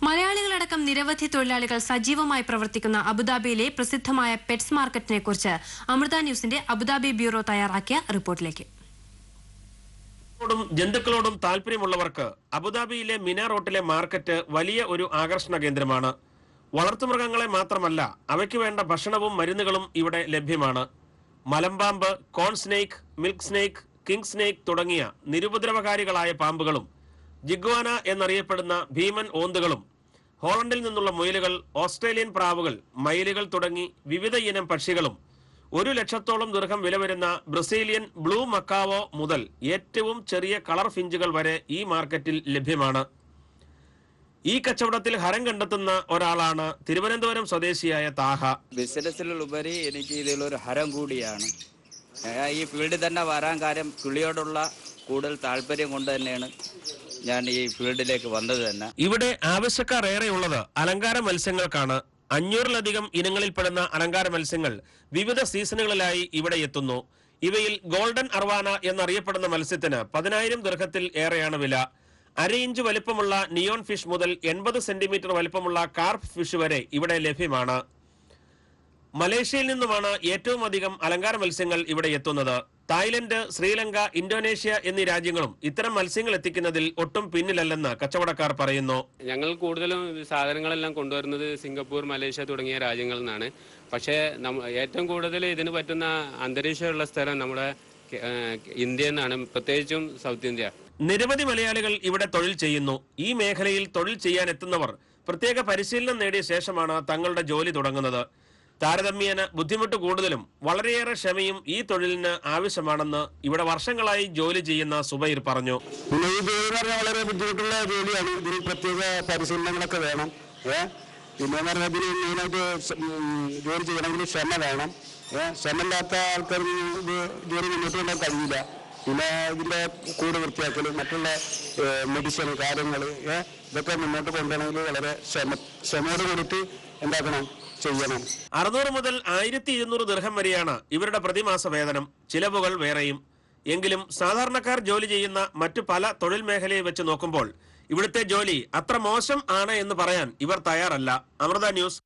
മലയാളികളടക്കം നിരവധി തൊഴിലാളികൾ സജീവമായി പ്രവർത്തിക്കുന്ന അബുദാബിയിലെ പ്രസിദ്ധമായ പെറ്റ്സ് മാർക്കറ്റിനെ കുറിച്ച് അമൃത ന്യൂസിന്റെ അബുദാബി ബ്യൂറോ തയ്യാറാക്കിയ റിപ്പോർട്ടിലേക്ക്. ജന്തുക്കളോടും താല്പര്യമുള്ളവർക്ക് അബുദാബിയിലെ മിന റോട്ടിലെ മാർക്കറ്റ് വലിയ ഒരു ആകർഷണ കേന്ദ്രമാണ്. വളർത്തുമൃഗങ്ങളെ മാത്രമല്ല, അവയ്ക്ക് വേണ്ട ഭക്ഷണവും മരുന്നുകളും ഇവിടെ ലഭ്യമാണ്. മലമ്പാമ്പ്, corn snake, milk snake, king snake തുടങ്ങിയ നിരുപദ്രവകാരികളായ പാമ്പുകളും ജിഗ്വാന എന്നറിയപ്പെടുന്ന ഭീമൻ ഓന്തുകളും ഹോളണ്ടിൽ നിന്നുള്ള മുയലുകൾ, ഓസ്ട്രേലിയൻ പ്രാവുകൾ, മയിലുകൾ തുടങ്ങി വിവിധ ഇനം പക്ഷികളും 1 ലക്ഷത്തോളം ദിർഹം വില വരുന്ന ബ്രസീലിയൻ ബ്ലൂ മക്കാവോ മുതൽ ഏറ്റവും ചെറിയ കളർ ഫിഞ്ചുകൾ വരെ ഈ മാർക്കറ്റിൽ ലഭ്യമാണ്. ഈ കച്ചവടത്തിൽ ഹരം കണ്ടെത്തുന്ന ഒരാളാണ് തിരുവനന്തപുരം സ്വദേശിയായ താഹ. ബിസിനസ്സിലുപരി എനിക്ക് ഇതിലൊരു ഹരം കൂടിയാണ്. ഈ ഫീൽഡിൽ തന്നെ വരാൻ കാര്യം കിളിയോടുള്ള കൂടുതൽ താല്പര്യം കൊണ്ട് തന്നെയാണ് ഞാൻ ഈ ഫീൽഡിലേക്ക് വന്നത് തന്നെ. ഇവിടെ ആവശ്യക്കാർ ഏറെയുള്ളത് അലങ്കാര മത്സ്യങ്ങൾക്കാണ്. 500-ലധികം ഇനങ്ങളിൽപ്പെടുന്ന അലങ്കാര മത്സ്യങ്ങൾ വിവിധ സീസണുകളിലായി ഇവിടെ എത്തുന്നു. ഇവയിൽ ഗോൾഡൻ അർവാന എന്നറിയപ്പെടുന്ന മത്സ്യത്തിന് 10,000 ദിർഹത്തിൽ ഏറെയാണ് വില. 1/2 ഇഞ്ച് വലിപ്പമുള്ള നിയോൺ ഫിഷ് മുതൽ 80 സെന്റിമീറ്റർ വലിപ്പമുള്ള കാർപ്പ് ഫിഷ് വരെ ഇവിടെ ലഭ്യമാണ്. മലേഷ്യയിൽ നിന്നുമാണ് ഏറ്റവും അധികം അലങ്കാര മത്സ്യങ്ങൾ ഇവിടെ എത്തുന്നത്. തായ്ലൻഡ്, ശ്രീലങ്ക, ഇന്തോനേഷ്യ എന്നീ രാജ്യങ്ങളും ഇത്തരം മത്സ്യങ്ങൾ എത്തിക്കുന്നതിൽ ഒട്ടും പിന്നിലല്ലെന്ന് കച്ചവടക്കാർ പറയുന്നു. ഞങ്ങൾ കൂടുതലും സാധനങ്ങളെല്ലാം കൊണ്ടുവരുന്നത് സിംഗപ്പൂർ, മലേഷ്യ തുടങ്ങിയ രാജ്യങ്ങളിൽ നിന്നാണ്. പക്ഷേ ഏറ്റവും കൂടുതൽ ഇതിന് പറ്റുന്ന അന്തരീക്ഷമുള്ള സ്ഥലം നമ്മുടെ ഇന്ത്യ എന്നാണ്, പ്രത്യേകിച്ചും സൗത്ത് ഇന്ത്യ. നിരവധി മലയാളികൾ ഇവിടെ തൊഴിൽ ചെയ്യുന്നു. ഈ മേഖലയിൽ തൊഴിൽ ചെയ്യാൻ എത്തുന്നവർ പ്രത്യേക പരിശീലനം നേടിയ ശേഷമാണ് തങ്ങളുടെ ജോലി തുടങ്ങുന്നത്. താരതമ്യേന ബുദ്ധിമുട്ട് കൂടുതലും വളരെയേറെ ക്ഷമയും ഈ തൊഴിലിന് ആവശ്യമാണെന്ന് ഇവിടെ വർഷങ്ങളായി ജോലി ചെയ്യുന്ന സുബൈർ പറഞ്ഞു. ഈ ജോലി വളരെ ബുദ്ധിമുട്ടുള്ള ജോലിയാണ്. ഇതിന് പ്രത്യേക പരിശീലനങ്ങളൊക്കെ വേണം. പിന്നെ ഇതിന് മെയിനായിട്ട് ജോലി ചെയ്യണമെങ്കിൽ ക്ഷമ വേണം. ക്ഷമയില്ലാത്ത ആൾക്കാർക്ക് ജോലി മുന്നോട്ട് കൊണ്ടാൻ കഴിയില്ല. പിന്നെ ഇതിന്റെ കൂട് വൃത്തിയാക്കൽ, മറ്റുള്ള മെഡിസിൻ കാര്യങ്ങൾ ഇതൊക്കെ മുന്നോട്ട് കൊണ്ടുപോകണമെങ്കിൽ വളരെ ക്ഷമയോട് കൂടിയിട്ട് എന്താക്കണം, ചെയ്യണം. 600 മുതൽ 1200 ദിർഹം വരെയാണ് ഇവരുടെ പ്രതിമാസ വേതനം. ചിലവുകൾ വേറെയും. എങ്കിലും സാധാരണക്കാർ ജോലി ചെയ്യുന്ന മറ്റു പല തൊഴിൽ മേഖലയെ വെച്ച് നോക്കുമ്പോൾ ഇവിടുത്തെ ജോലി അത്ര മോശം ആണ് എന്ന് പറയാൻ ഇവർ തയ്യാറല്ല. അമൃത ന്യൂസ്.